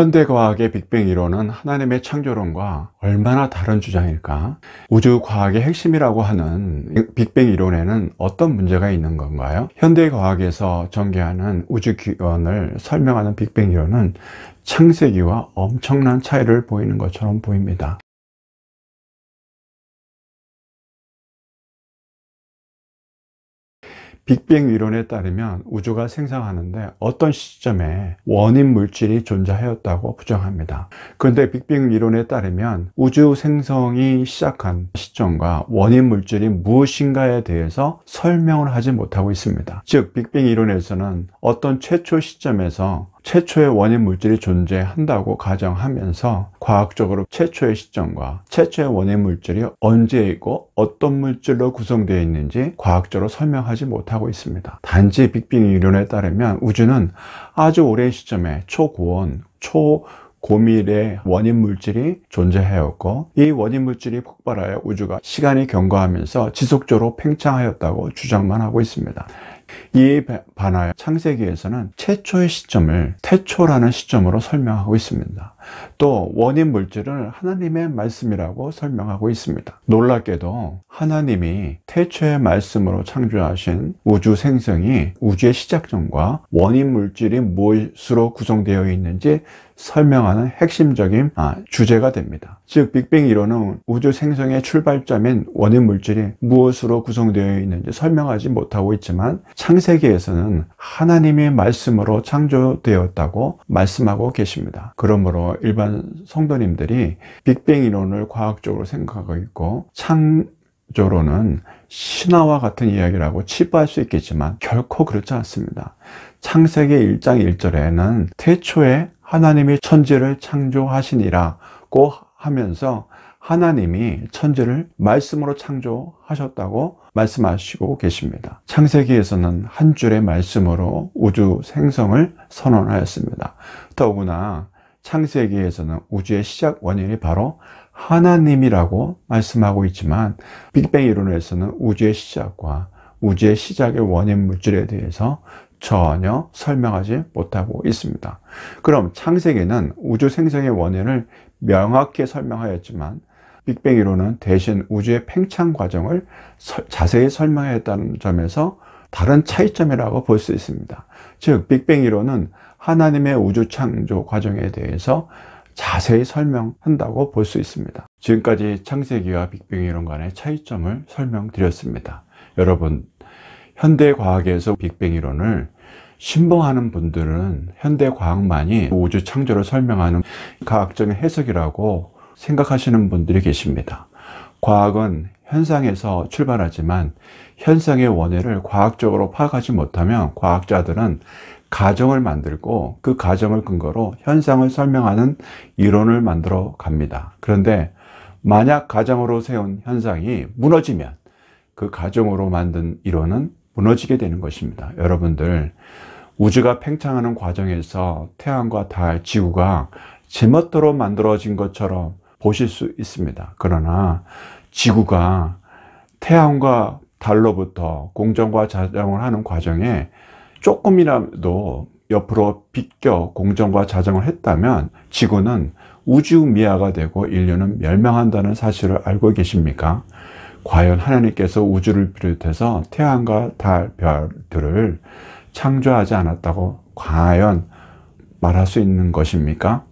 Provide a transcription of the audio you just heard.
현대과학의 빅뱅 이론은 하나님의 창조론과 얼마나 다른 주장일까? 우주과학의 핵심이라고 하는 빅뱅 이론에는 어떤 문제가 있는 건가요? 현대과학에서 전개하는 우주기원을 설명하는 빅뱅 이론은 창세기와 엄청난 차이를 보이는 것처럼 보입니다. 빅뱅 이론에 따르면 우주가 생성하는데 어떤 시점에 원인 물질이 존재하였다고 부정합니다. 그런데 빅뱅 이론에 따르면 우주 생성이 시작한 시점과 원인 물질이 무엇인가에 대해서 설명을 하지 못하고 있습니다. 즉 빅뱅 이론에서는 어떤 최초 시점에서 최초의 원인 물질이 존재한다고 가정하면서 과학적으로 최초의 시점과 최초의 원인 물질이 언제이고 어떤 물질로 구성되어 있는지 과학적으로 설명하지 못하고 있습니다. 단지 빅뱅 이론에 따르면 우주는 아주 오랜 시점에 초고온, 초고밀의 원인 물질이 존재하였고 이 원인 물질이 폭발하여 우주가 시간이 경과하면서 지속적으로 팽창하였다고 주장만 하고 있습니다. 이에 반하여 창세기에서는 최초의 시점을 태초라는 시점으로 설명하고 있습니다. 또 원인 물질을 하나님의 말씀이라고 설명하고 있습니다. 놀랍게도 하나님이 태초의 말씀으로 창조하신 우주 생성이 우주의 시작점과 원인 물질이 무엇으로 구성되어 있는지 설명하는 핵심적인 주제가 됩니다. 즉 빅뱅 이론은 우주 생성의 출발점인 원인 물질이 무엇으로 구성되어 있는지 설명하지 못하고 있지만 창세기에서는 하나님의 말씀으로 창조되었다고 말씀하고 계십니다. 그러므로 일반 성도님들이 빅뱅 이론을 과학적으로 생각하고 있고 창조론은 신화와 같은 이야기라고 치부할 수 있겠지만 결코 그렇지 않습니다. 창세기 1장 1절에는 태초에 하나님이 천지를 창조하시니라고 하면서 하나님이 천지를 말씀으로 창조하셨다고 말씀하시고 계십니다. 창세기에서는 한 줄의 말씀으로 우주 생성을 선언하였습니다. 더구나 창세기에서는 우주의 시작 원인이 바로 하나님이라고 말씀하고 있지만 빅뱅 이론에서는 우주의 시작과 우주의 시작의 원인 물질에 대해서 전혀 설명하지 못하고 있습니다. 그럼 창세기는 우주 생성의 원인을 명확히 설명하였지만 빅뱅 이론은 대신 우주의 팽창 과정을 자세히 설명했다는 점에서 다른 차이점이라고 볼 수 있습니다. 즉 빅뱅 이론은 하나님의 우주 창조 과정에 대해서 자세히 설명한다고 볼 수 있습니다. 지금까지 창세기와 빅뱅 이론 간의 차이점을 설명드렸습니다. 여러분, 현대과학에서 빅뱅 이론을 신봉하는 분들은 현대과학만이 우주 창조를 설명하는 과학적인 해석이라고 생각하시는 분들이 계십니다. 과학은 현상에서 출발하지만 현상의 원인을 과학적으로 파악하지 못하면 과학자들은 가정을 만들고 그 가정을 근거로 현상을 설명하는 이론을 만들어 갑니다. 그런데 만약 가정으로 세운 현상이 무너지면 그 가정으로 만든 이론은 무너지게 되는 것입니다. 여러분들, 우주가 팽창하는 과정에서 태양과 달, 지구가 제멋대로 만들어진 것처럼 보실 수 있습니다. 그러나 지구가 태양과 달로부터 공정과 자정을 하는 과정에 조금이라도 옆으로 비껴 공정과 자정을 했다면 지구는 우주미화가 되고 인류는 멸망한다는 사실을 알고 계십니까? 과연 하나님께서 우주를 비롯해서 태양과 달, 별들을 창조하지 않았다고 과연 말할 수 있는 것입니까?